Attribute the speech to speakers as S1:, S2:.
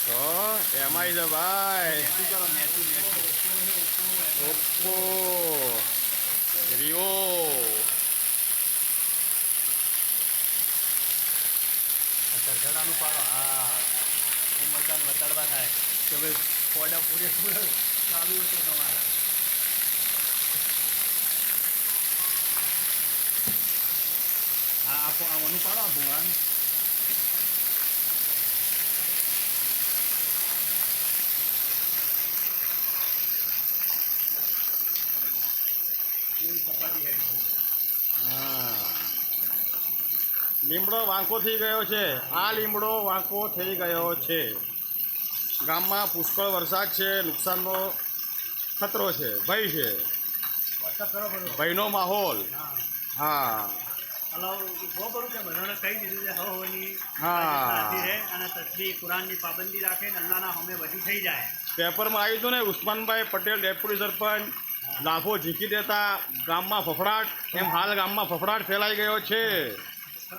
S1: તો એમાંય છે ભાઈ ઓપ્પો વિવો
S2: સરખડાનું પાડો હા ઉમરકાન વતાડવા થાય કે ભાઈ ફોડા પૂરેપૂરા ચાલુ હતો તમારા હા આપો આનું પાડો આ ભૂંગાનું ચપાટી
S1: હા લીમડો વાંકો થઈ ગયો છે આ લીમડો વાંકો થઈ ગયો છે ગામમાં પુષ્કળ વરસાદ છે નુકસાનનો ખતરો છે ભય છે ભયનો માહોલ હા
S2: અને તસ્વીર કુરાનની પાબંદી રાખે ને અલ્લાહના હમે બધું થઈ જાય
S1: પેપરમાં આવ્યું હતું ને ઉસ્માનભાઈ પટેલ ડેપ્યુટી સરપંચ લાફો ઝીકી દેતા ગામમાં ફફડાટ એમ હાલ ગામમાં ફફડાટ ફેલાઈ ગયો છે